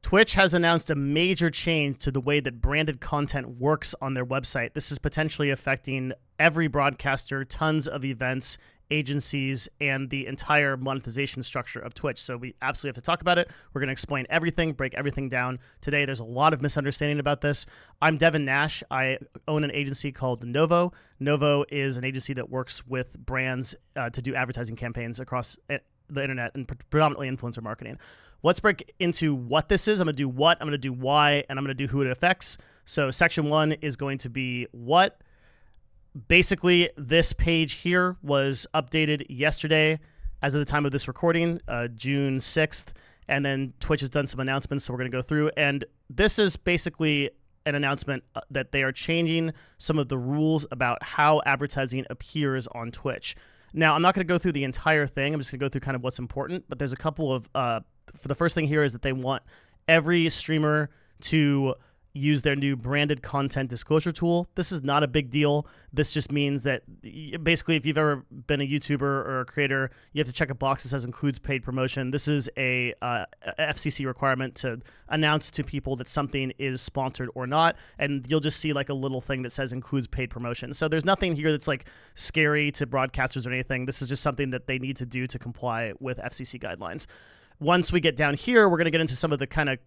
Twitch has announced a major change to the way that branded content works on their website. This is potentially affecting every broadcaster, tons of events, agencies, and the entire monetization structure of Twitch. So we absolutely have to talk about it. We're going to explain everything, break everything down today. There's a lot of misunderstanding about this. I'm Devin Nash. I own an agency called Novo. Novo is an agency that works with brands to do advertising campaigns across the internet and predominantly influencer marketing. Let's break into what this is. I'm going to do what, I'm going to do why, and I'm going to do who it affects. So section 1 is going to be what. Basically, this page here was updated yesterday as of the time of this recording, June 6th. And then Twitch has done some announcements, so we're going to go through. And this is basically an announcement that they are changing some of the rules about how advertising appears on Twitch. Now, I'm not going to go through the entire thing. I'm just going to go through kind of what's important. But there's a couple of, for the first thing here is that they want every streamer to use their new branded content disclosure tool. This is not a big deal. This just means that basically if you've ever been a YouTuber or a creator, you have to check a box that says includes paid promotion. This is a FCC requirement to announce to people that something is sponsored or not, and you'll just see like a little thing that says includes paid promotion. So there's nothing here that's like scary to broadcasters or anything. This is just something that they need to do to comply with FCC guidelines. Once we get down here, we're going to get into some of the kind of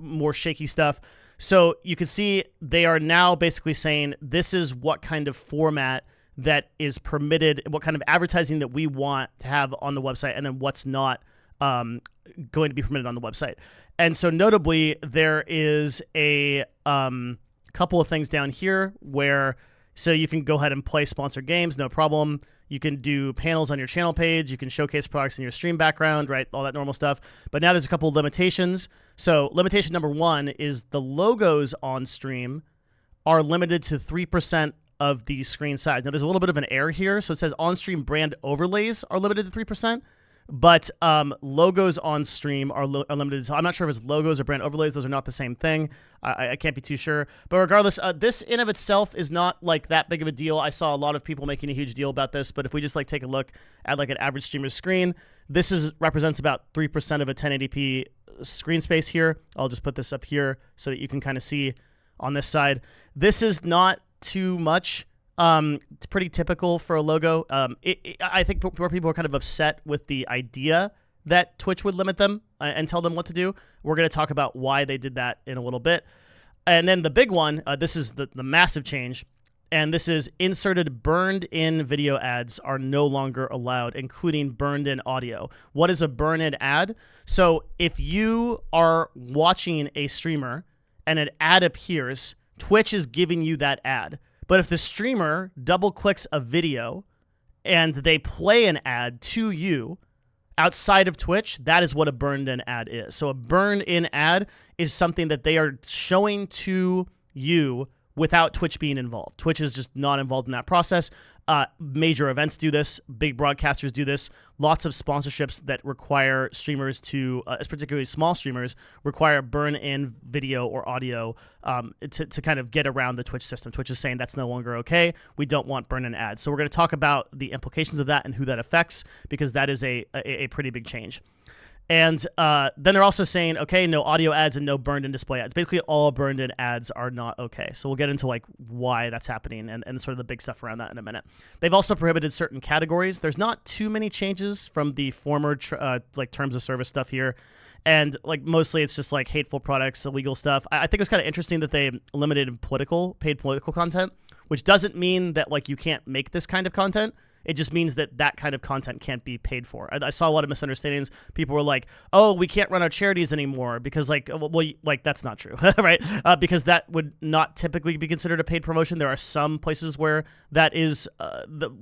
more shaky stuff. So you can see they are now basically saying this is what kind of format that is permitted, what kind of advertising that we want to have on the website, and then what's not going to be permitted on the website. And so notably, there is a couple of things down here where, so you can go ahead and play sponsored games, no problem. You can do panels on your channel page. You can showcase products in your stream background, right? All that normal stuff. But now there's a couple of limitations. So limitation number 1 is the logos on stream are limited to 3% of the screen size. Now there's a little bit of an error here. So it says on-stream brand overlays are limited to 3%. But logos on stream are limited. So I'm not sure if it's logos or brand overlays. Those are not the same thing. I can't be too sure. But regardless, this in of itself is not like that big of a deal. I saw a lot of people making a huge deal about this. But if we just like take a look at like an average streamer's screen, this represents about 3% of a 1080p screen space here. I'll just put this up here so that you can kind of see on this side. This is not too much. It's pretty typical for a logo. I think more people are kind of upset with the idea that Twitch would limit them and tell them what to do. We're going to talk about why they did that in a little bit. And then the big one, this is the massive change, and this is inserted burned-in video ads are no longer allowed, including burned-in audio. What is a burn-in ad? So if you are watching a streamer and an ad appears, Twitch is giving you that ad. But if the streamer double-clicks a video and they play an ad to you outside of Twitch, that is what a burned-in ad is. So a burned-in ad is something that they are showing to you without Twitch being involved. Twitch is just not involved in that process. Major events do this. Big broadcasters do this. Lots of sponsorships that require streamers to, particularly small streamers, require burn-in video or audio to kind of get around the Twitch system. Twitch is saying that's no longer okay. We don't want burn-in ads. So we're going to talk about the implications of that and who that affects, because that is a pretty big change. And then they're also saying, okay, no audio ads and no burned-in display ads. Basically, all burned-in ads are not okay. So we'll get into like why that's happening and sort of the big stuff around that in a minute. They've also prohibited certain categories. There's not too many changes from the former like terms of service stuff here. And like mostly it's just like hateful products, illegal stuff. I think it's kind of interesting that they eliminated paid political content, which doesn't mean that like you can't make this kind of content. It just means that that kind of content can't be paid for. I saw a lot of misunderstandings. People were like, "Oh, we can't run our charities anymore because, like, well, like that's not true, right? Because that would not typically be considered a paid promotion. There are some places where that is,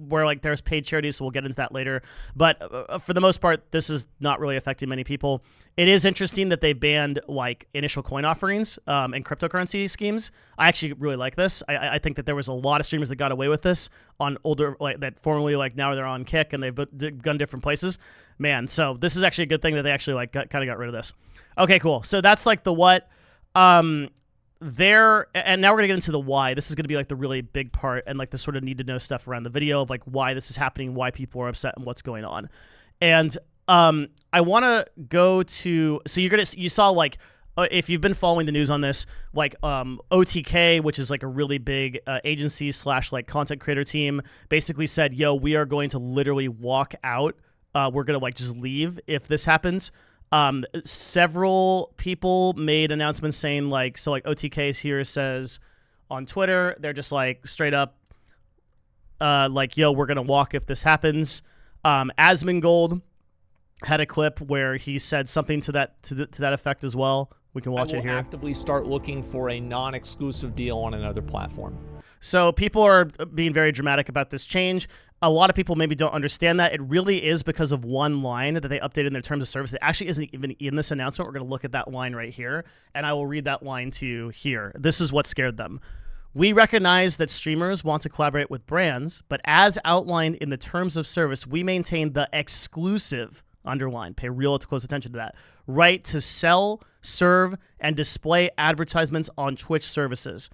where like there's paid charities. So we'll get into that later. But for the most part, this is not really affecting many people. It is interesting that they banned like initial coin offerings and cryptocurrency schemes. I actually really like this. I think that there was a lot of streamers that got away with this on older, like that formerly, like now they're on Kick and they've gone different places. Man, so this is actually a good thing that they actually like kind of got rid of this. Okay, cool. So that's like the what. There, and now we're gonna get into the why. This is gonna be like the really big part and like the sort of need to know stuff around the video of like why this is happening, why people are upset, and what's going on. And I want to go to, so you saw like if you've been following the news on this, like OTK, which is like a really big agency / like content creator team, basically said, yo, we are going to literally walk out. We're going to like just leave if this happens. Several people made announcements saying like, so like OTK here says on Twitter, they're just like straight up like, yo, we're going to walk if this happens. Asmongold had a clip where he said something to that effect as well. We can watch it here. Actively start looking for a non-exclusive deal on another platform. So people are being very dramatic about this change. A lot of people maybe don't understand that. It really is because of one line that they updated in their terms of service. It actually isn't even in this announcement. We're going to look at that line right here, and I will read that line to you here. This is what scared them. We recognize that streamers want to collaborate with brands, but as outlined in the terms of service, we maintain the exclusive, underline, pay real close attention to that, right to sell, serve, and display advertisements on Twitch services.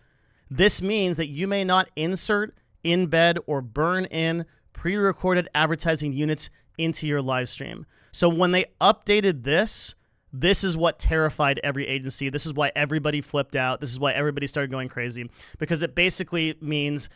This means that you may not insert, embed, or burn in pre-recorded advertising units into your live stream. So when they updated this is what terrified every agency. This is why everybody flipped out. This is why everybody started going crazy, because it basically means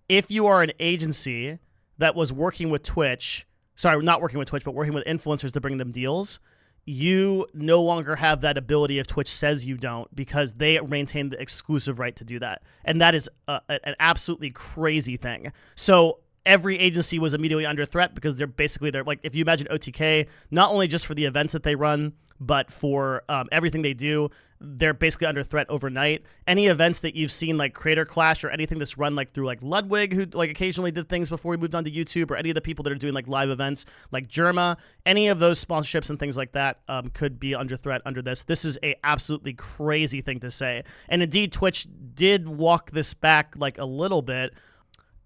if you are an agency that was working with Twitch, not working with Twitch, but working with influencers to bring them deals, you no longer have that ability if Twitch says you don't, because they maintain the exclusive right to do that. And that is an absolutely crazy thing. So every agency was immediately under threat because they're like, if you imagine OTK, not only just for the events that they run, but for everything they do, they're basically under threat overnight. Any events that you've seen like Creator Clash or anything that's run like through like Ludwig, who like occasionally did things before he moved on to YouTube, or any of the people that are doing like live events like Germa, any of those sponsorships and things like that could be under threat under this. This is a absolutely crazy thing to say. And indeed, Twitch did walk this back like a little bit.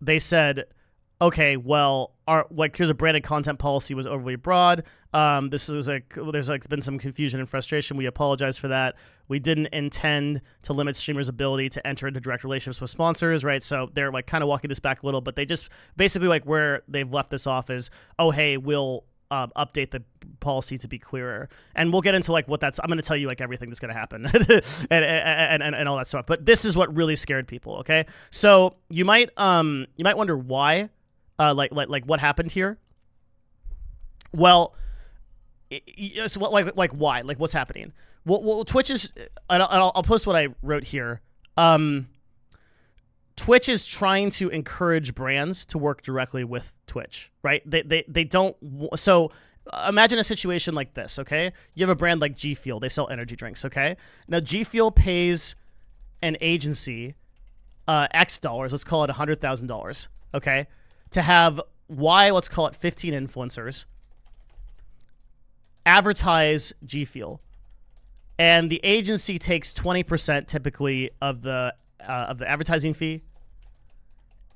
They said, okay, well, here's a branded content policy was overly broad. There's been some confusion and frustration. We apologize for that. We didn't intend to limit streamers' ability to enter into direct relationships with sponsors, right? So they're like kind of walking this back a little, but they just basically like where they've left this off is, oh, hey, we'll update the policy to be clearer, and we'll get into like what that's. I'm going to tell you like everything that's going to happen and all that stuff. But this is what really scared people. Okay, so you might wonder why. Like what happened here? Well, so like why? Like what's happening? Well, Twitch is, and I'll post what I wrote here. Twitch is trying to encourage brands to work directly with Twitch, right? They don't. So imagine a situation like this, okay? You have a brand like G Fuel. They sell energy drinks, okay? Now G Fuel pays an agency X dollars. Let's call it $100,000, okay? To have let's call it 15 influencers advertise G Fuel, and the agency takes 20% typically of the advertising fee,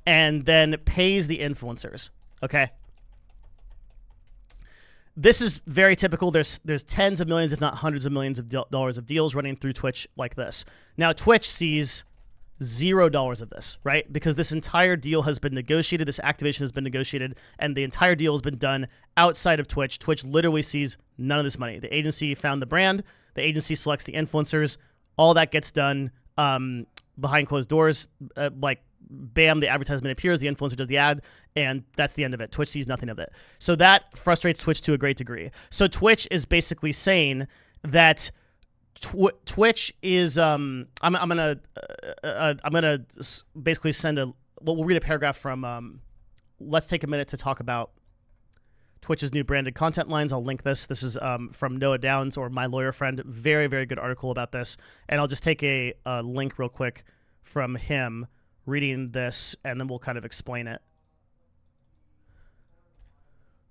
and then pays the influencers. Okay, this is very typical. There's tens of millions, if not hundreds of millions of dollars of deals running through Twitch like this. Now Twitch sees $0 of this, right? Because this entire deal has been negotiated, this activation has been negotiated, and the entire deal has been done outside of Twitch. Twitch literally sees none of this money. The agency found the brand, the agency selects the influencers, all that gets done behind closed doors. Like, bam, the advertisement appears, the influencer does the ad, and that's the end of it. Twitch sees nothing of it. So that frustrates Twitch to a great degree. So Twitch is basically saying that Twitch is I'm gonna basically we'll read a paragraph from Let's Take a Minute to Talk About Twitch's new branded content lines. I'll link this. This is from Noah Downs, or My Lawyer Friend. Very, very good article about this. And I'll just take a link real quick from him reading this, and then we'll kind of explain it.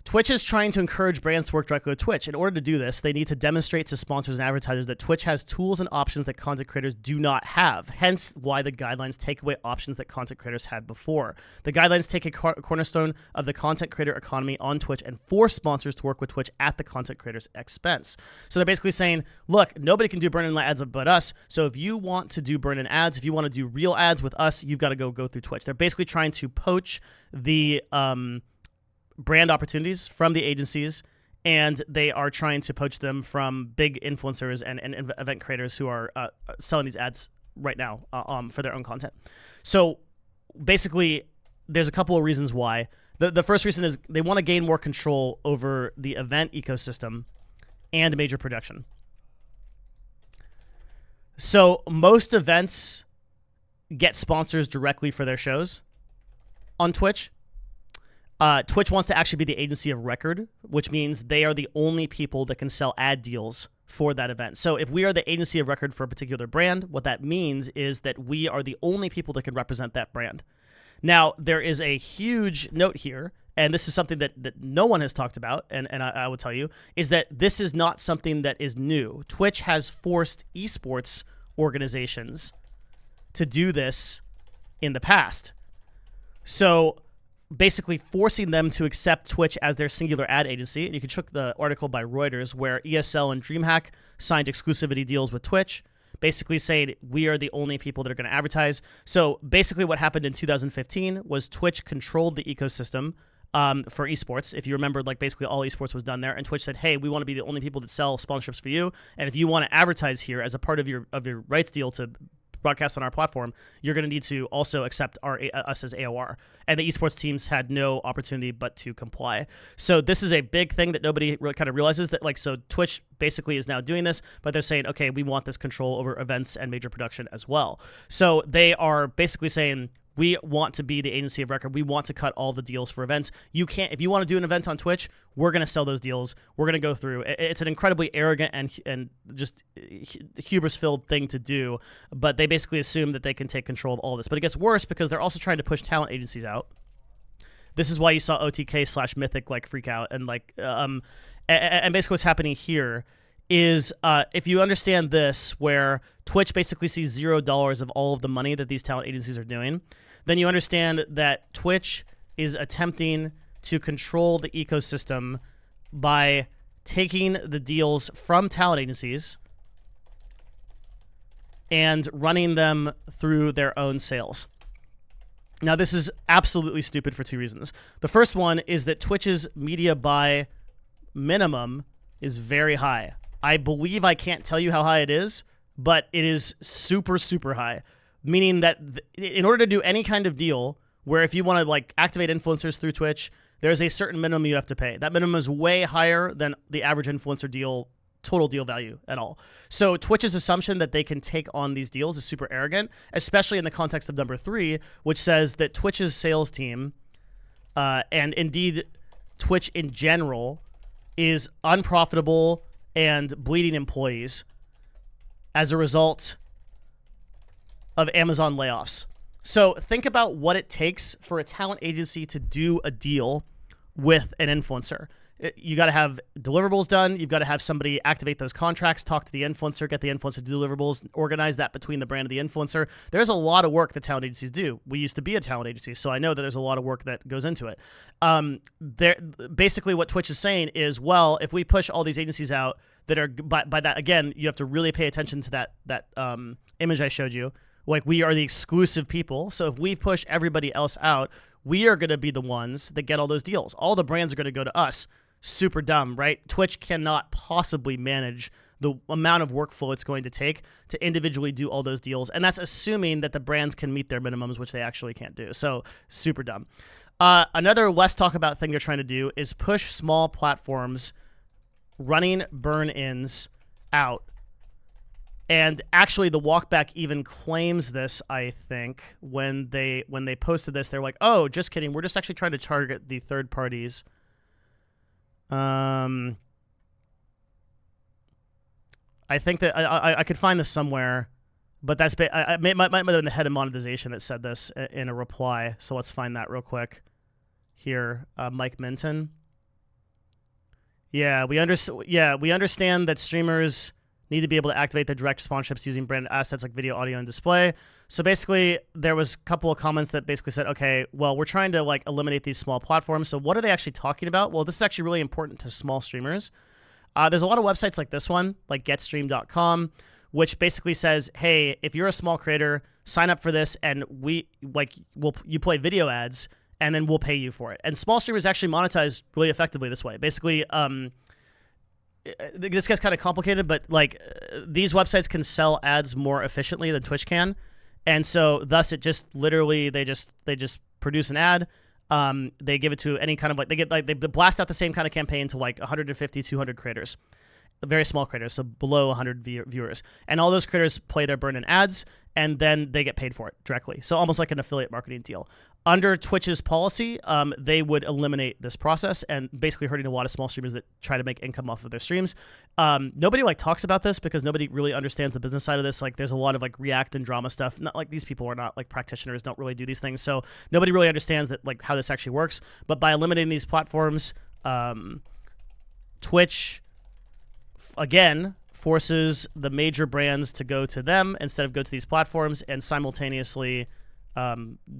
Twitch is trying to encourage brands to work directly with Twitch. In order to do this, they need to demonstrate to sponsors and advertisers that Twitch has tools and options that content creators do not have, hence why the guidelines take away options that content creators had before. The guidelines take a cornerstone of the content creator economy on Twitch and force sponsors to work with Twitch at the content creator's expense. So they're basically saying, look, nobody can do burn-in ads but us, so if you want to do burn-in ads, if you want to do real ads with us, you've got to go through Twitch. They're basically trying to poach the brand opportunities from the agencies and they are trying to poach them from big influencers and event creators who are selling these ads right now for their own content. So basically, there's a couple of reasons why. The first reason is they want to gain more control over the event ecosystem and major production. So most events get sponsors directly for their shows on Twitch. Twitch wants to actually be the agency of record, which means they are the only people that can sell ad deals for that event. So if we are the agency of record for a particular brand, what that means is that we are the only people that can represent that brand. Now, there is a huge note here, and this is something that no one has talked about, and I will tell you, is that this is not something that is new. Twitch has forced eSports organizations to do this in the past. So basically forcing them to accept Twitch as their singular ad agency. And you can check the article by Reuters where ESL and DreamHack signed exclusivity deals with Twitch, basically saying we are the only people that are going to advertise. So basically what happened in 2015 was Twitch controlled the ecosystem for esports. If you remember, like basically all esports was done there, and Twitch said, hey, we want to be the only people that sell sponsorships for you, and if you want to advertise here as a part of your rights deal to broadcast on our platform, you're going to need to also accept us as AOR. And the esports teams had no opportunity but to comply. So this is a big thing that nobody really kind of realizes, that so Twitch basically is now doing this, but they're saying, okay, we want this control over events and major production as well. So they are basically saying, we want to be the agency of record. We want to cut all the deals for events. You can't, if you want to do an event on Twitch, we're going to sell those deals. We're going to go through. It's an incredibly arrogant and just hubris-filled thing to do, but they basically assume that they can take control of all this. But it gets worse because they're also trying to push talent agencies out. This is why you saw OTK/Mythic freak out, and and basically what's happening here is if you understand this, where Twitch basically sees $0 of all of the money that these talent agencies are doing, then you understand that Twitch is attempting to control the ecosystem by taking the deals from talent agencies and running them through their own sales. Now, this is absolutely stupid for two reasons. The first one is that Twitch's media buy minimum is very high. I believe I can't tell you how high it is, but it is super, super high, meaning that in order to do any kind of deal where if you want to activate influencers through Twitch, there's a certain minimum you have to pay. That minimum is way higher than the average influencer deal, total deal value at all. So Twitch's assumption that they can take on these deals is super arrogant, especially in the context of number 3, which says that Twitch's sales team, and indeed Twitch in general, is unprofitable and bleeding employees as a result of Amazon layoffs. So think about what it takes for a talent agency to do a deal with an influencer. You got to have deliverables done. You've got to have somebody activate those contracts, talk to the influencer, get the influencer to deliverables, organize that between the brand and the influencer. There's a lot of work that talent agencies do. We used to be a talent agency, so I know that there's a lot of work that goes into it. Basically, what Twitch is saying is, well, if we push all these agencies out that are, by that, again, you have to really pay attention to that image I showed you. We are the exclusive people. So if we push everybody else out, we are going to be the ones that get all those deals. All the brands are going to go to us. Super dumb, right? Twitch cannot possibly manage the amount of workflow it's going to take to individually do all those deals. And that's assuming that the brands can meet their minimums, which they actually can't do. So super dumb. Another less talk about thing they're trying to do is push small platforms running burn-ins out. And actually, the Walkback even claims this, I think, when they posted this. They're like, oh, just kidding. We're just actually trying to target the third parties. I think that I could find this somewhere, but that's might have been the head of monetization that said this in a reply. So let's find that real quick here. Mike Minton. We understand that streamers need to be able to activate their direct sponsorships using brand assets like video, audio, and display. So basically, there was a couple of comments that basically said, okay, well, we're trying to eliminate these small platforms. So what are they actually talking about? Well, this is actually really important to small streamers. There's a lot of websites like this one, like getstream.com, which basically says, hey, if you're a small creator, sign up for this, and you play video ads, and then we'll pay you for it. And small streamers actually monetize really effectively this way. Basically, this gets kind of complicated, but like these websites can sell ads more efficiently than Twitch can, and so thus it just literally they just produce an ad. They give it to any kind of they blast out the same kind of campaign to like 150, 200 creators, very small creators, so below 100 viewers, and all those creators play their burn-in ads, and then they get paid for it directly. So almost like an affiliate marketing deal. Under Twitch's policy, they would eliminate this process, and basically hurting a lot of small streamers that try to make income off of their streams. Nobody like talks about this because nobody really understands the business side of this. Like, there's a lot of like React and drama stuff. Not like these people are not like practitioners, don't really do these things, so nobody really understands that like how this actually works. But by eliminating these platforms, Twitch again forces the major brands to go to them instead of go to these platforms, and simultaneously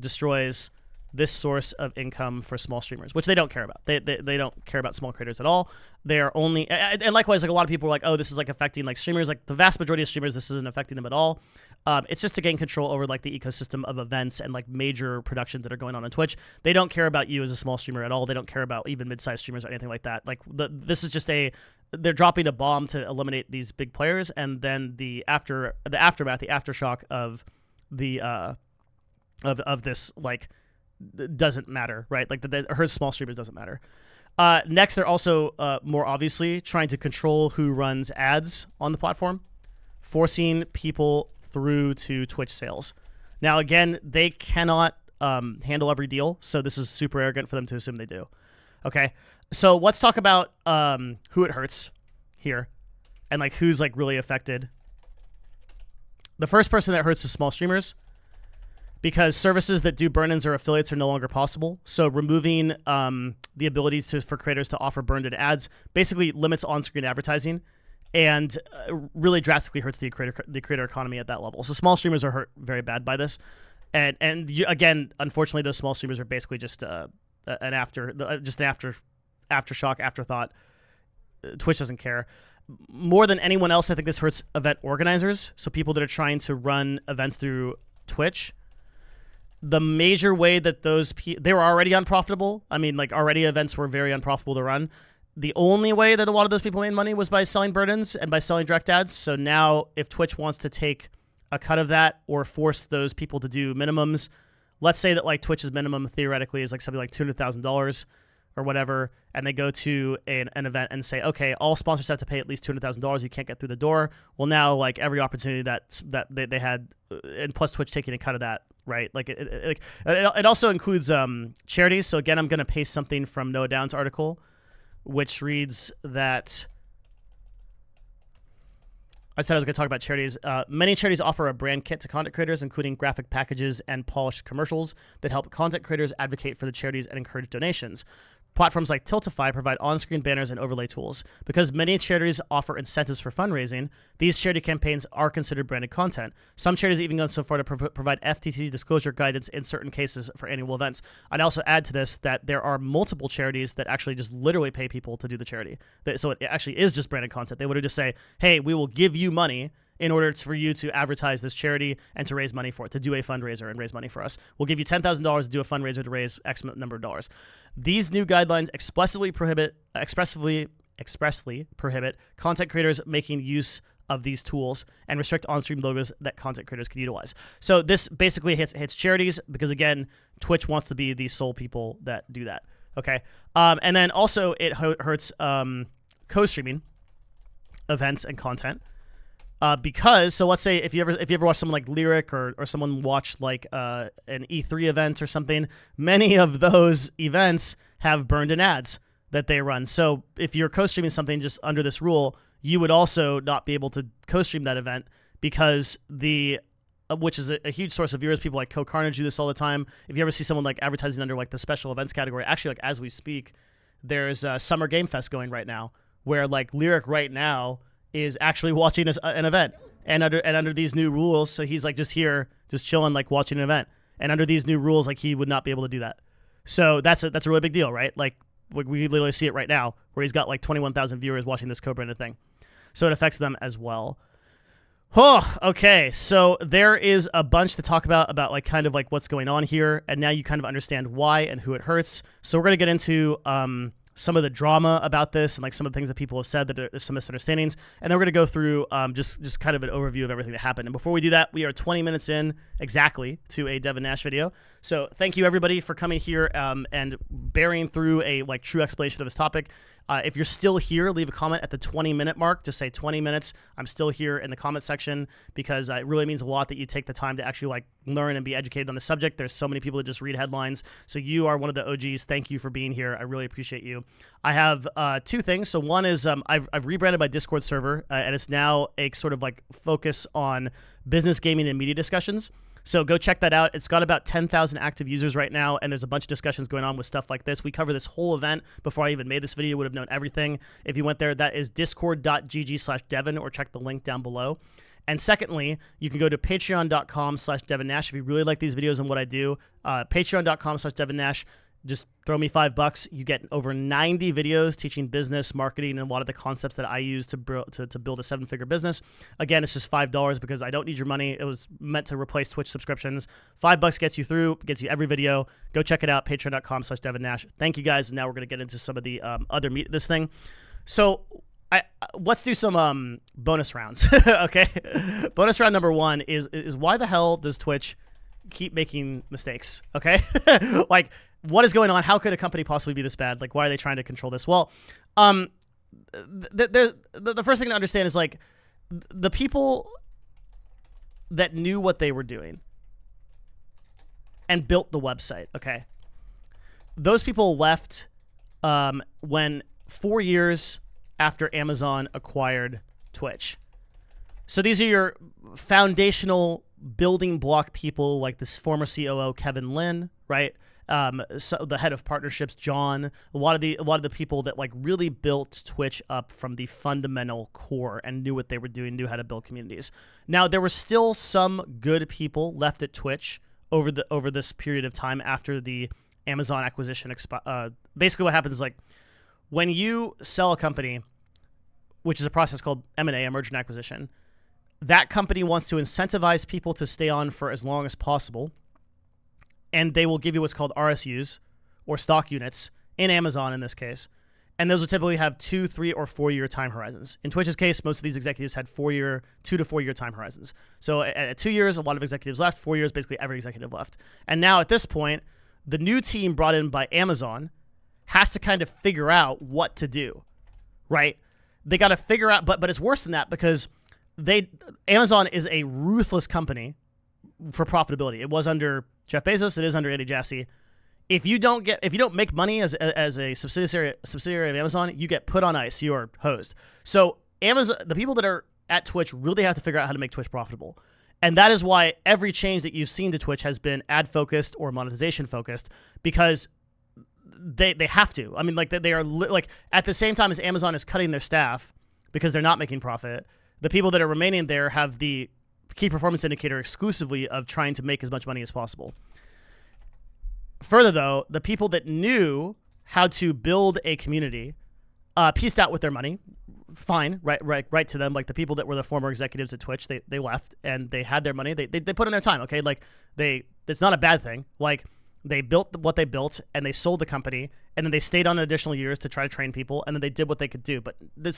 destroys this source of income for small streamers, which they don't care about. They don't care about small creators at all. They are only, and likewise, like a lot of people are like, oh, this is like affecting like streamers. Like the vast majority of streamers, this isn't affecting them at all. It's just to gain control over like the ecosystem of events and like major productions that are going on Twitch. They don't care about you as a small streamer at all. They don't care about even mid-sized streamers or anything like that. Like this is just they're dropping a bomb to eliminate these big players, and then the aftermath, the aftershock of the of this like doesn't matter, right? Like her small streamers doesn't matter. Next, they're also more obviously trying to control who runs ads on the platform, forcing people through to Twitch sales. Now, again, they cannot handle every deal, so this is super arrogant for them to assume they do. Okay, so let's talk about who it hurts here, and like who's like really affected. The first person that hurts is small streamers, because services that do burn-ins or affiliates are no longer possible. So removing the ability for creators to offer burned-in ads basically limits on-screen advertising, and really drastically hurts the creator economy at that level. So small streamers are hurt very bad by this, and again, unfortunately, those small streamers are basically just an aftershock, afterthought. Twitch doesn't care. More than anyone else, I think this hurts event organizers. So people that are trying to run events through Twitch. The major way that they were already unprofitable. I mean, like already events were very unprofitable to run. The only way that a lot of those people made money was by selling burn-ins and by selling direct ads. So now if Twitch wants to take a cut of that or force those people to do minimums, let's say that like Twitch's minimum theoretically is like something like $200,000 or whatever, and they go to an event and say, okay, all sponsors have to pay at least $200,000. You can't get through the door. Well, now like every opportunity that they had, and plus Twitch taking a cut of that, right? Like it also includes charities. So again, I'm going to paste something from Noah Down's article, which reads that I said I was going to talk about charities. Many charities offer a brand kit to content creators, including graphic packages and polished commercials that help content creators advocate for the charities and encourage donations. Platforms like Tiltify provide on-screen banners and overlay tools. Because many charities offer incentives for fundraising, these charity campaigns are considered branded content. Some charities even go so far to provide FTC disclosure guidance in certain cases for annual events. I'd also add to this that there are multiple charities that actually just literally pay people to do the charity. So it actually is just branded content. They would just say, hey, we will give you money in order for you to advertise this charity and to raise money for it, to do a fundraiser and raise money for us. We'll give you $10,000 to do a fundraiser to raise X number of dollars. These new guidelines expressly prohibit content creators making use of these tools and restrict on-stream logos that content creators can utilize. So this basically hits charities because, again, Twitch wants to be the sole people that do that. Okay, and then also it hurts co-streaming events and content. Because, so let's say if you ever watch someone like Lyric or someone watched like an E3 event or something, many of those events have burned in ads that they run. So if you're co-streaming something just under this rule, you would also not be able to co-stream that event because which is a huge source of viewers. People like Co-Carnage do this all the time. If you ever see someone like advertising under like the special events category, actually like as we speak, there's a Summer Game Fest going right now where like Lyric right now is actually watching an event, and under these new rules, so he's like just here, just chilling, like watching an event, and under these new rules, like he would not be able to do that. So that's a really big deal, right? Like we literally see it right now, where he's got like 21,000 viewers watching this co-branded thing, so it affects them as well. Oh, okay. So there is a bunch to talk about like kind of like what's going on here, and now you kind of understand why and who it hurts. So we're gonna get into some of the drama about this and like some of the things that people have said that there's some misunderstandings. And then we're going to go through just kind of an overview of everything that happened. And before we do that, we are 20 minutes in exactly to a Devin Nash video. So thank you everybody for coming here and bearing through a like true explanation of this topic. If you're still here, leave a comment at the 20-minute mark. Just say 20 minutes. I'm still here in the comment section because it really means a lot that you take the time to actually like learn and be educated on the subject. There's so many people that just read headlines. So you are one of the OGs. Thank you for being here. I really appreciate you. I have two things. So one is I've rebranded my Discord server and it's now a sort of like focus on business, gaming, and media discussions. So go check that out. It's got about 10,000 active users right now, and there's a bunch of discussions going on with stuff like this. We cover this whole event before I even made this video. You would have known everything if you went there. That is discord.gg/Devin, or check the link down below. And secondly, you can go to patreon.com/Devin Nash if you really like these videos and what I do. Patreon.com/Devin Nash. Just throw me $5. You get over 90 videos teaching business, marketing, and a lot of the concepts that I use to build a 7-figure business. Again, it's just $5 because I don't need your money. It was meant to replace Twitch subscriptions. $5 gets you through, gets you every video. Go check it out, patreon.com/Devin Nash. Thank you guys. And now we're going to get into some of the other meat of this thing. So let's do some bonus rounds. Okay. Bonus round number one is why the hell does Twitch keep making mistakes? Okay. Like, what is going on? How could a company possibly be this bad? Like, why are they trying to control this? Well, the first thing to understand is like the people that knew what they were doing and built the website. Okay. Those people left when 4 years after Amazon acquired Twitch. So these are your foundational building block people like this former COO, Kevin Lin, right? So the head of partnerships, John, a lot of the people that like really built Twitch up from the fundamental core and knew what they were doing, knew how to build communities. Now there were still some good people left at Twitch over this period of time after the Amazon acquisition. Basically, what happens is like when you sell a company, which is a process called M&A, a merger and acquisition, that company wants to incentivize people to stay on for as long as possible. And they will give you what's called RSUs, or stock units, in Amazon in this case. And those will typically have 2, 3, or 4-year time horizons. In Twitch's case, most of these executives had 2 to 4 year time horizons. So at 2 years, a lot of executives left. 4 years, basically every executive left. And now at this point, the new team brought in by Amazon has to kind of figure out what to do, right? They got to figure out, but it's worse than that because Amazon is a ruthless company for profitability. It was under Jeff Bezos. It is under Andy Jassy. If you don't make money as a subsidiary of Amazon, you get put on ice. You are hosed. So Amazon, the people that are at Twitch really have to figure out how to make Twitch profitable. And that is why every change that you've seen to Twitch has been ad focused or monetization focused, because they have to. I mean, like they are like at the same time as Amazon is cutting their staff because they're not making profit, the people that are remaining there have the key performance indicator exclusively of trying to make as much money as possible. Further, though, the people that knew how to build a community pieced out with their money. Fine, right to them. Like the people that were the former executives at Twitch, they left and they had their money. They put in their time. Okay, like it's not a bad thing. Like they built what they built and they sold the company and then they stayed on additional years to try to train people and then they did what they could do. But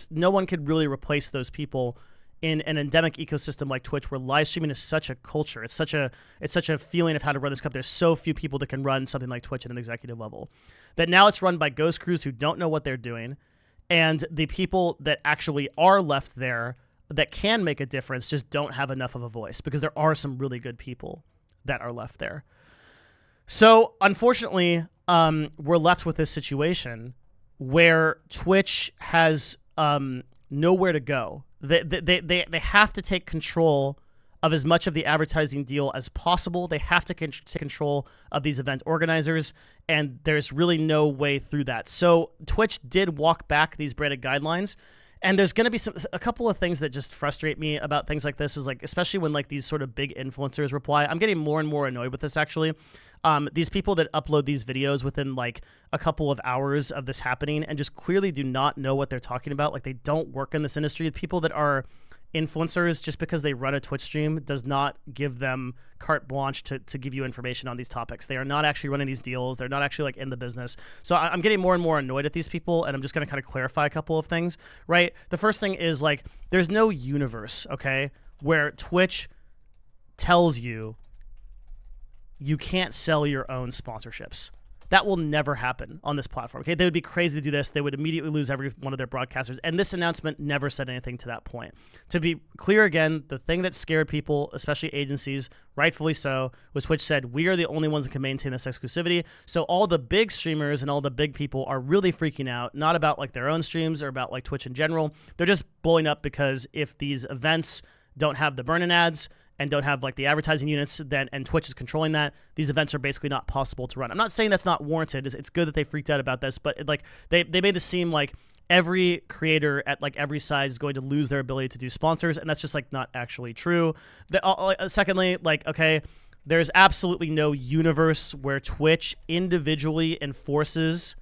no one could really replace those people in an endemic ecosystem like Twitch, where live streaming is such a culture. It's such a feeling of how to run this company. There's so few people that can run something like Twitch at an executive level that now it's run by ghost crews who don't know what they're doing. And the people that actually are left there that can make a difference just don't have enough of a voice, because there are some really good people that are left there. So unfortunately, we're left with this situation where Twitch has nowhere to go. They have to take control of as much of the advertising deal as possible. They have to take control of these event organizers, and there's really no way through that. So Twitch did walk back these branded guidelines, and there's going to be a couple of things that just frustrate me about things like this, is like, especially when like these sort of big influencers reply. I'm getting more and more annoyed with this, actually. These people that upload these videos within like a couple of hours of this happening and just clearly do not know what they're talking about. Like they don't work in this industry. People that are influencers, just because they run a Twitch stream, does not give them carte blanche to give you information on these topics. They are not actually running these deals. They're not actually like in the business. So I'm getting more and more annoyed at these people, and I'm just going to kind of clarify a couple of things, right? The first thing is like, there's no universe, okay, where Twitch tells you you can't sell your own sponsorships. That will never happen on this platform. Okay, they would be crazy to do this. They would immediately lose every one of their broadcasters. And this announcement never said anything to that point. To be clear again, the thing that scared people, especially agencies, rightfully so, was Twitch said, we are the only ones that can maintain this exclusivity. So all the big streamers and all the big people are really freaking out, not about like their own streams or about like Twitch in general. They're just blowing up because if these events don't have the burn-in ads and don't have like the advertising units, then and Twitch is controlling that, these events are basically not possible to run. I'm not saying that's not warranted. It's good that they freaked out about this, but like they made this seem like every creator at like every size is going to lose their ability to do sponsors, and that's just like not actually true. Secondly, like, okay, there's absolutely no universe where Twitch individually enforces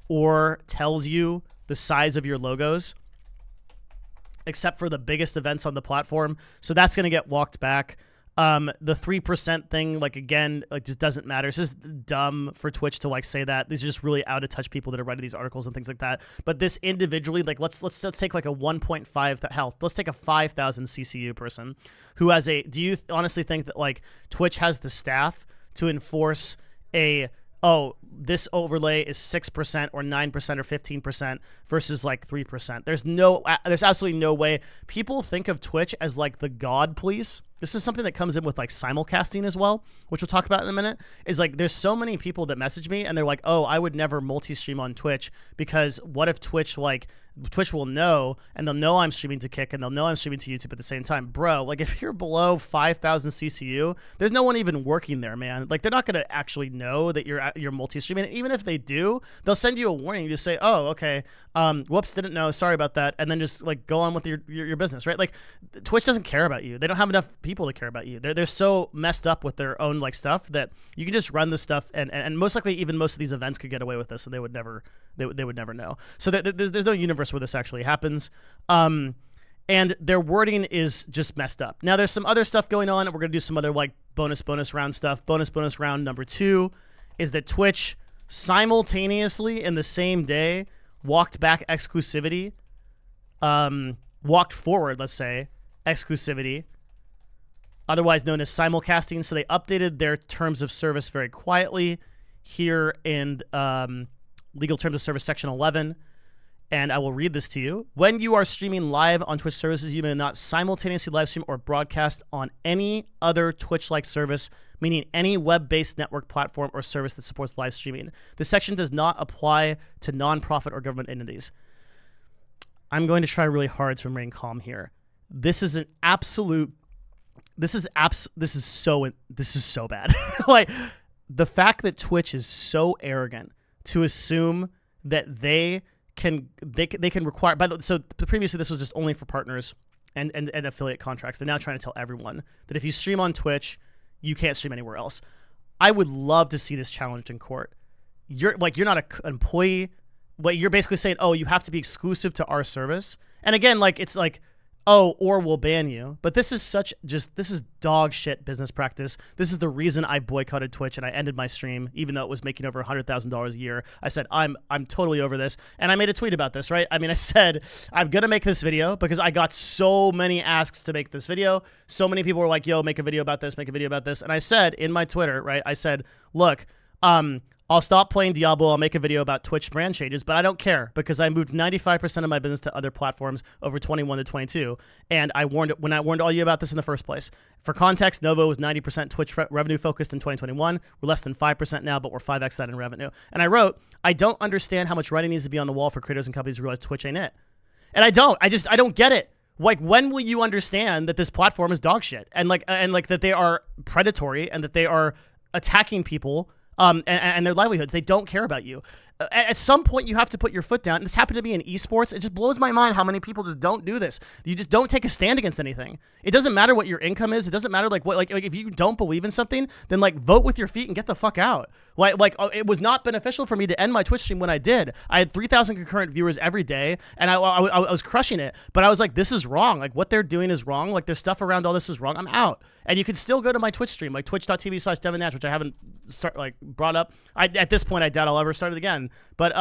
or tells you the size of your logos, except for the biggest events on the platform. So that's going to get walked back. The 3% thing, like, again, like, just doesn't matter. It's just dumb for Twitch to like say that. These are just really out of touch people that are writing these articles and things like that. But this individually, like, let's take like a 1.5 health. Let's take a 5,000 CCU person who has a. Do you honestly think that like Twitch has the staff to enforce a, oh, this overlay is 6% or 9% or 15% versus like 3%. There's absolutely no way. People think of Twitch as like the God police. This is something that comes in with like simulcasting as well, which we'll talk about in a minute. Is like there's so many people that message me and they're like, oh, I would never multi-stream on Twitch because what if Twitch will know, and they'll know I'm streaming to Kick, and they'll know I'm streaming to YouTube at the same time. Bro, like if you're below 5,000 CCU, there's no one even working there, man. Like they're not going to actually know that you're multi-streaming. And even if they do, they'll send you a warning. You just say, oh, okay, whoops, didn't know, sorry about that, and then just like go on with your business, right? Like Twitch doesn't care about you. They don't have enough people to care about you. They're so messed up with their own like stuff that you can just run this stuff, and most likely even most of these events could get away with this, so they would never know. So there's no universe where this actually happens. And their wording is just messed up. Now there's some other stuff going on, and we're going to do some other like bonus round stuff. Bonus round number 2 is that Twitch simultaneously in the same day walked back exclusivity, walked forward, let's say, exclusivity, otherwise known as simulcasting. So they updated their terms of service very quietly here in Legal Terms of Service Section 11. And I will read this to you. When you are streaming live on Twitch services, you may not simultaneously live stream or broadcast on any other Twitch-like service, meaning any web-based network platform or service that supports live streaming. This section does not apply to nonprofit or government entities. I'm going to try really hard to remain calm here. This is an absolute. This is so bad. Like the fact that Twitch is so arrogant to assume that they can require. So previously this was just only for partners and affiliate contracts. They're now trying to tell everyone that if you stream on Twitch, you can't stream anywhere else. I would love to see this challenged in court. You're not an employee. Like you're basically saying, oh, you have to be exclusive to our service. And again, like it's like, oh, or we'll ban you. But this is this is dog shit business practice. This is the reason I boycotted Twitch and I ended my stream, even though it was making over $100,000 a year. I said, I'm totally over this. And I made a tweet about this, right? I mean, I said, I'm going to make this video because I got so many asks to make this video. So many people were like, yo, make a video about this, make a video about this. And I said in my Twitter, right? I said, look, I'll stop playing Diablo. I'll make a video about Twitch brand changes, but I don't care because I moved 95% of my business to other platforms over 21 to 22. And I warned all you about this in the first place. For context, Novo was 90% Twitch revenue focused in 2021. We're less than 5% now, but we're 5x that in revenue. And I wrote, I don't understand how much writing needs to be on the wall for creators and companies to realize Twitch ain't it. And I don't get it. Like, when will you understand that this platform is dog shit and that they are predatory and that they are attacking people and their livelihoods? They don't care about you. At some point, you have to put your foot down. And this happened to me in eSports. It just blows my mind how many people just don't do this. You just don't take a stand against anything. It doesn't matter what your income is. It doesn't matter like if you don't believe in something, then like vote with your feet and get the fuck out. It was not beneficial for me to end my Twitch stream when I did. I had 3,000 concurrent viewers every day, and I was crushing it. But I was like, this is wrong. Like what they're doing is wrong. Like their stuff around all this is wrong. I'm out. And you can still go to my Twitch stream, like twitch.tv/Devin Nash, which I haven't brought up. At this point, I doubt I'll ever start it again. But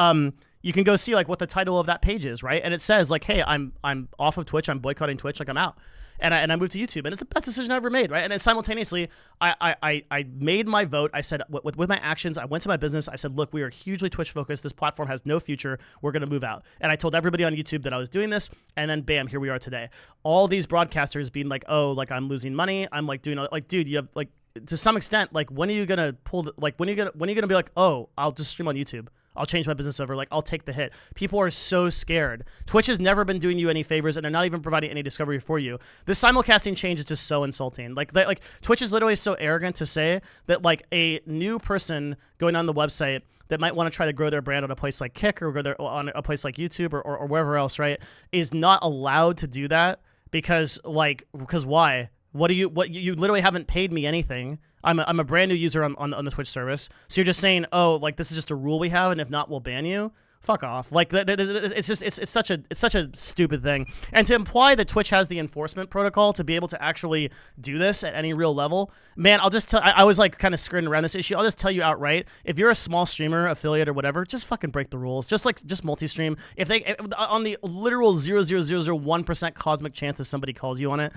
you can go see like what the title of that page is, right? And it says like, hey, I'm off of Twitch. I'm boycotting Twitch. Like I'm out. And I moved to YouTube, and it's the best decision I ever made, right? And then simultaneously, I made my vote. I said, with my actions, I went to my business. I said, look, we are hugely Twitch focused. This platform has no future. We're going to move out. And I told everybody on YouTube that I was doing this, and then bam, here we are today. All these broadcasters being like, oh, like I'm losing money. I'm like doing like, dude, you have like to some extent, like when are you gonna pull when are you gonna be like, oh, I'll just stream on YouTube. I'll change my business over. Like, I'll take the hit. People are so scared. Twitch has never been doing you any favors, and they're not even providing any discovery for you. This simulcasting change is just so insulting. Like Twitch is literally so arrogant to say that, like, a new person going on the website that might want to try to grow their brand on a place like Kick or on a place like YouTube or wherever else, right, is not allowed to do that because why? You literally haven't paid me anything. I'm a brand new user on the Twitch service. So you're just saying, oh, like this is just a rule we have, and if not, we'll ban you. Fuck off. Like it's such a stupid thing. And to imply that Twitch has the enforcement protocol to be able to actually do this at any real level, man, I'll just tell. I was like kind of skirting around this issue. I'll just tell you outright. If you're a small streamer, affiliate, or whatever, just fucking break the rules. Just multi-stream. If on the literal 0.0001% cosmic chance that somebody calls you on it,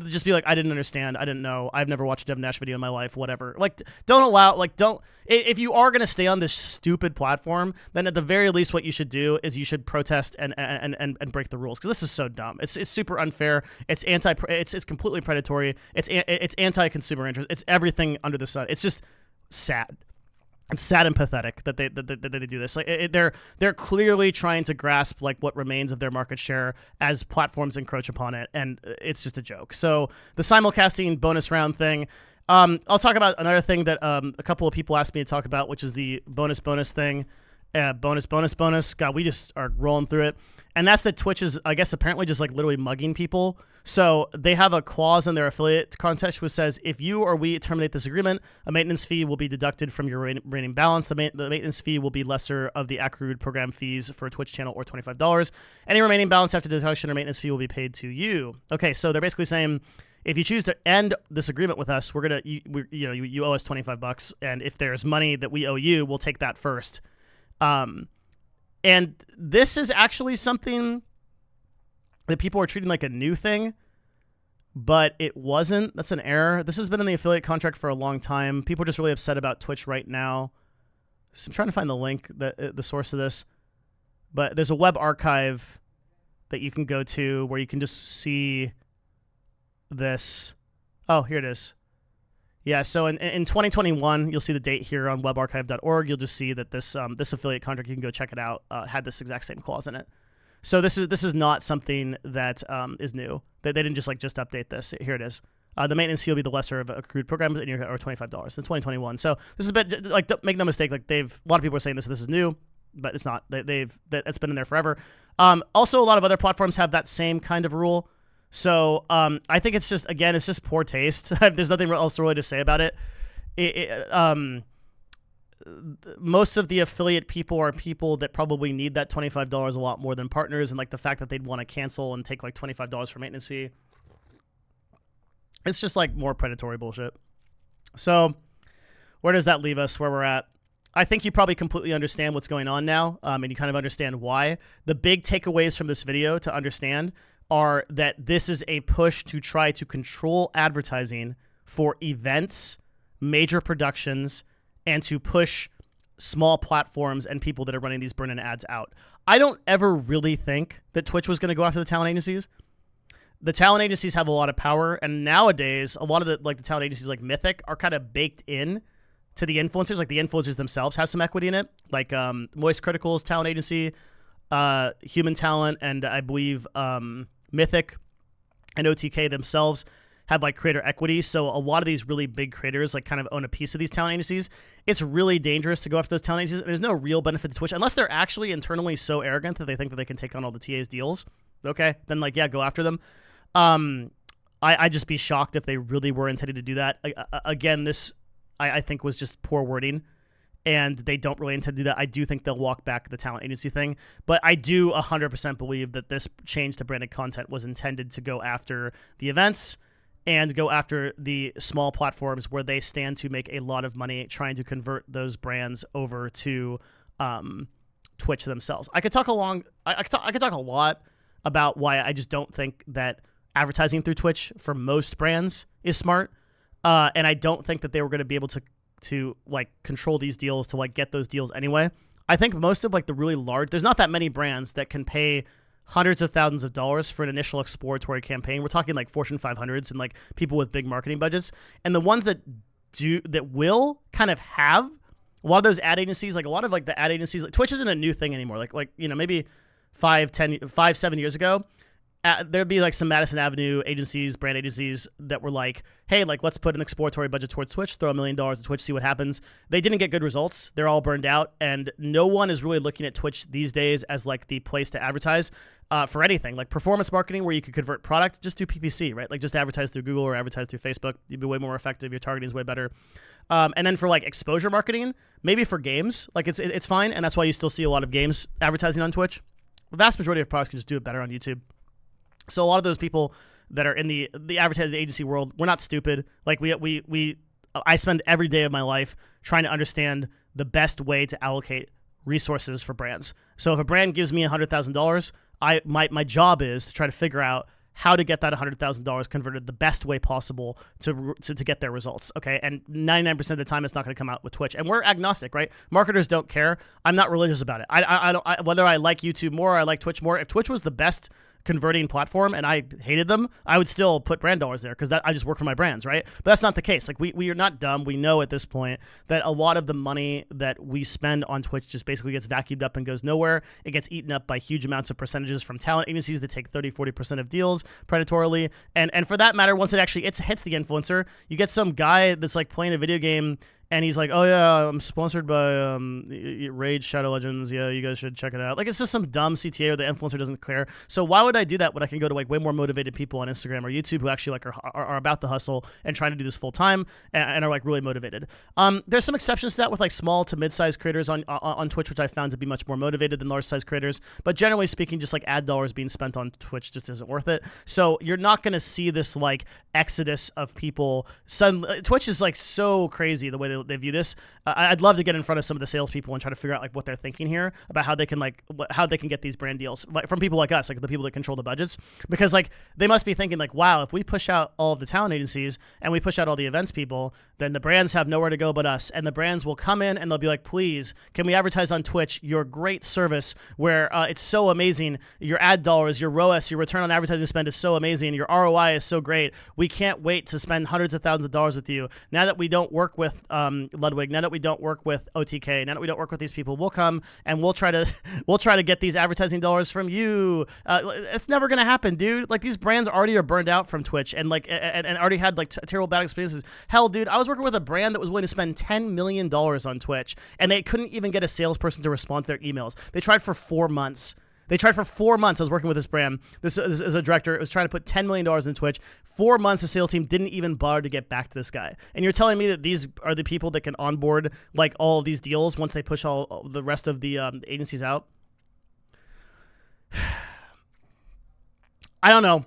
just be like, I didn't understand. I didn't know. I've never watched a Devin Nash video in my life. Whatever. Like, don't allow. Like, don't. If you are gonna stay on this stupid platform, then at the very least, what you should do is you should protest and break the rules, because this is so dumb. It's super unfair. It's it's completely predatory. It's anti-consumer interest. It's everything under the sun. It's just sad. It's sad and pathetic that they do this. Like they're clearly trying to grasp like what remains of their market share as platforms encroach upon it, and it's just a joke. So the simulcasting bonus round thing. I'll talk about another thing that a couple of people asked me to talk about, which is the bonus thing. Bonus. God, we just are rolling through it. And that's that Twitch is, I guess, apparently just like literally mugging people. So they have a clause in their affiliate contract which says, if you or we terminate this agreement, a maintenance fee will be deducted from your remaining balance. The maintenance fee will be lesser of the accrued program fees for a Twitch channel, or $25. Any remaining balance after deduction or maintenance fee will be paid to you. Okay, so they're basically saying, if you choose to end this agreement with us, you owe us $25, and if there's money that we owe you, we'll take that first. And this is actually something that people are treating like a new thing, but it wasn't. That's an error. This has been in the affiliate contract for a long time. People are just really upset about Twitch right now. So I'm trying to find the link, the source of this, but there's a web archive that you can go to where you can just see this. Oh, here it is. Yeah, so in 2021, you'll see the date here on webarchive.org. You'll just see that this affiliate contract, you can go check it out, had this exact same clause in it. So this is not something that is new. They didn't just update this. Here it is. The maintenance fee will be the lesser of accrued programs, or $25 in 2021. So this is a bit, like, make no mistake, like a lot of people are saying this is new, but it's not. It's been in there forever. Also, a lot of other platforms have that same kind of rule. So I think it's just, again, it's just poor taste. There's nothing else really to say about it. Most of the affiliate people are people that probably need that $25 a lot more than partners, and like the fact that they'd want to cancel and take like $25 for maintenance fee, it's just like more predatory bullshit. So where does that leave us, where we're at? I think you probably completely understand what's going on now, and you kind of understand why. The big takeaways from this video to understand are that this is a push to try to control advertising for events, major productions, and to push small platforms and people that are running these burn-in ads out. I don't ever really think that Twitch was going to go after the talent agencies. The talent agencies have a lot of power, and nowadays, a lot of the talent agencies like Mythic are kind of baked in to the influencers. Like the influencers themselves have some equity in it. Like Moist Critical's talent agency, Human Talent, and I believe Mythic and OTK themselves have like creator equity. So a lot of these really big creators like kind of own a piece of these talent agencies. It's really dangerous to go after those talent agencies. And there's no real benefit to Twitch unless they're actually internally so arrogant that they think that they can take on all the TA's deals. Okay, then like, yeah, go after them. I'd just be shocked if they really were intended to do that. Again, this I think was just poor wording, and they don't really intend to do that. I do think they'll walk back the talent agency thing, but I do 100% believe that this change to branded content was intended to go after the events and go after the small platforms where they stand to make a lot of money trying to convert those brands over to Twitch themselves. I could talk a lot about why I just don't think that advertising through Twitch for most brands is smart. And I don't think that they were going to be able to like control these deals to like get those deals anyway. I think most of like the really large, there's not that many brands that can pay hundreds of thousands of dollars for an initial exploratory campaign. We're talking like Fortune 500s and like people with big marketing budgets. And the ones that will kind of have a lot of those ad agencies, like a lot of like the ad agencies, like Twitch isn't a new thing anymore. Like, you know, maybe 7 years ago, there'd be like some Madison Avenue agencies, brand agencies that were like, hey, like let's put an exploratory budget towards Twitch, throw $1 million at Twitch, see what happens. They didn't get good results. They're all burned out. And no one is really looking at Twitch these days as like the place to advertise for anything. Like performance marketing where you could convert product, just do PPC, right? Like just advertise through Google or advertise through Facebook. You'd be way more effective. Your targeting is way better. And then for like exposure marketing, maybe for games, like it's fine. And that's why you still see a lot of games advertising on Twitch. The vast majority of products can just do it better on YouTube. So a lot of those people that are in the advertising agency world, we're not stupid. Like I spend every day of my life trying to understand the best way to allocate resources for brands. So if a brand gives me $100,000, my job is to try to figure out how to get that $100,000 converted the best way possible to get their results. Okay, and 99% of the time it's not going to come out with Twitch, and we're agnostic, right? Marketers don't care. I'm not religious about it. I don't whether I like YouTube more or I like Twitch more. If Twitch was the best converting platform and I hated them, I would still put brand dollars there because I just work for my brands, right? But that's not the case. Like we are not dumb. We know at this point that a lot of the money that we spend on Twitch just basically gets vacuumed up and goes nowhere. It gets eaten up by huge amounts of percentages from talent agencies that take 30-40% of deals predatorily. And for that matter, once it actually hits the influencer, you get some guy that's like playing a video game and he's like, oh yeah, I'm sponsored by Raid Shadow Legends. Yeah, you guys should check it out. Like it's just some dumb CTA or the influencer doesn't care. So why would I do that when I can go to like way more motivated people on Instagram or YouTube who actually like are about the hustle and trying to do this full time and are like really motivated. There's some exceptions to that with like small to mid-sized creators on Twitch, which I found to be much more motivated than large-sized creators. But generally speaking, just like ad dollars being spent on Twitch just isn't worth it. So you're not going to see this like exodus of people. Twitch is like so crazy the way they view this. I'd love to get in front of some of the salespeople and try to figure out like what they're thinking here about how they can how they can get these brand deals like from people like us, like the people that control the budgets, because like they must be thinking like, wow, if we push out all of the talent agencies and we push out all the events people, then the brands have nowhere to go but us, and the brands will come in and they'll be like, please, can we advertise on Twitch your great service where it's so amazing, your ad dollars, your ROAS, your return on advertising spend is so amazing, your ROI is so great, we can't wait to spend hundreds of thousands of dollars with you. Now that we don't work with Ludwig, now that we don't work with OTK, now that we don't work with these people, we'll come and we'll try to get these advertising dollars from you. It's never gonna happen, dude. Like these brands already are burned out from Twitch and like and already had like terrible bad experiences. Hell, dude, I was working with a brand that was willing to spend $10 million on Twitch and they couldn't even get a salesperson to respond to their emails. They tried for 4 months. I was working with this brand. This is a director. It was trying to put $10 million in Twitch. 4 months, the sales team didn't even bother to get back to this guy. And you're telling me that these are the people that can onboard like all of these deals once they push all the rest of the agencies out? I don't know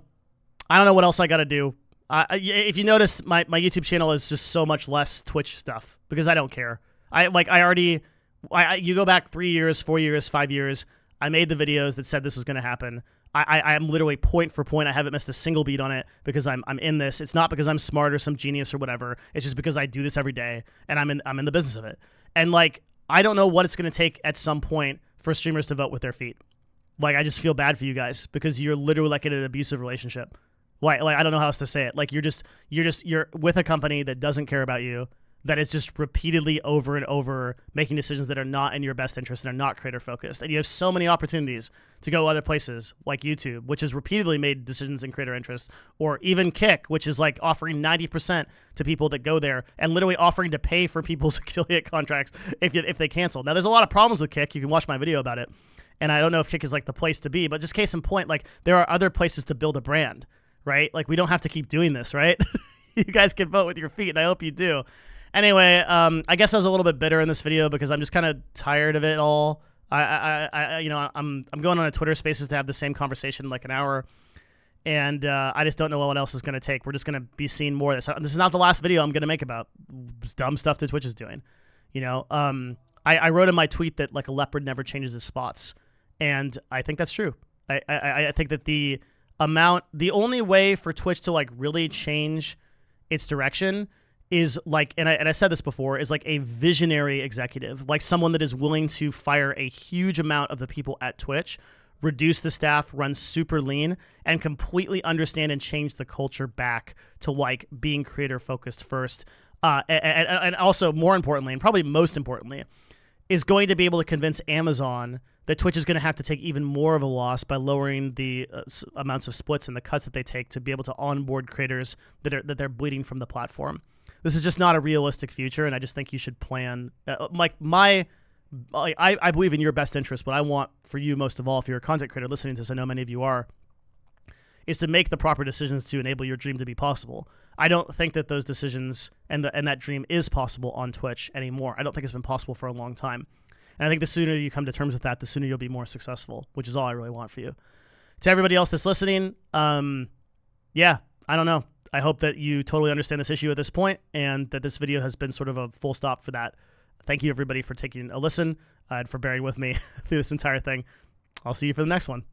what else I got to do. If you notice, my YouTube channel is just so much less Twitch stuff because I don't care. You go back 3 years, 4 years, 5 years. I made the videos that said this was going to happen. I am literally point for point. I haven't missed a single beat on it because I'm in this. It's not because I'm smart or some genius or whatever. It's just because I do this every day and I'm in the business of it. And like I don't know what it's going to take at some point for streamers to vote with their feet. Like I just feel bad for you guys because you're literally like in an abusive relationship. Like I don't know how else to say it. Like you're with a company that doesn't care about you, that is just repeatedly over and over making decisions that are not in your best interest and are not creator focused. And you have so many opportunities to go other places like YouTube, which has repeatedly made decisions in creator interest, or even Kick, which is like offering 90% to people that go there and literally offering to pay for people's affiliate contracts if they cancel. Now, there's a lot of problems with Kick. You can watch my video about it. And I don't know if Kick is like the place to be, but just case in point, like there are other places to build a brand, right? Like we don't have to keep doing this, right? You guys can vote with your feet, and I hope you do. Anyway, I guess I was a little bit bitter in this video because I'm just kind of tired of it all. I'm going on a Twitter Spaces to have the same conversation in like an hour, and I just don't know what else is going to take. We're just going to be seeing more of this. This is not the last video I'm going to make about dumb stuff that Twitch is doing. I wrote in my tweet that like a leopard never changes its spots, and I think that's true. I think that the only way for Twitch to like really change its direction is like, and I said this before, is like a visionary executive, like someone that is willing to fire a huge amount of the people at Twitch, reduce the staff, run super lean, and completely understand and change the culture back to like being creator focused first. And also more importantly, and probably most importantly, is going to be able to convince Amazon that Twitch is going to have to take even more of a loss by lowering the amounts of splits and the cuts that they take to be able to onboard creators that they're bleeding from the platform. This is just not a realistic future, and I just think you should plan. I believe in your best interest. What I want for you most of all, if you're a content creator listening to this, I know many of you are, is to make the proper decisions to enable your dream to be possible. I don't think that those decisions and that dream is possible on Twitch anymore. I don't think it's been possible for a long time. And I think the sooner you come to terms with that, the sooner you'll be more successful, which is all I really want for you. To everybody else that's listening, I don't know. I hope that you totally understand this issue at this point and that this video has been sort of a full stop for that. Thank you, everybody, for taking a listen and for bearing with me through this entire thing. I'll see you for the next one.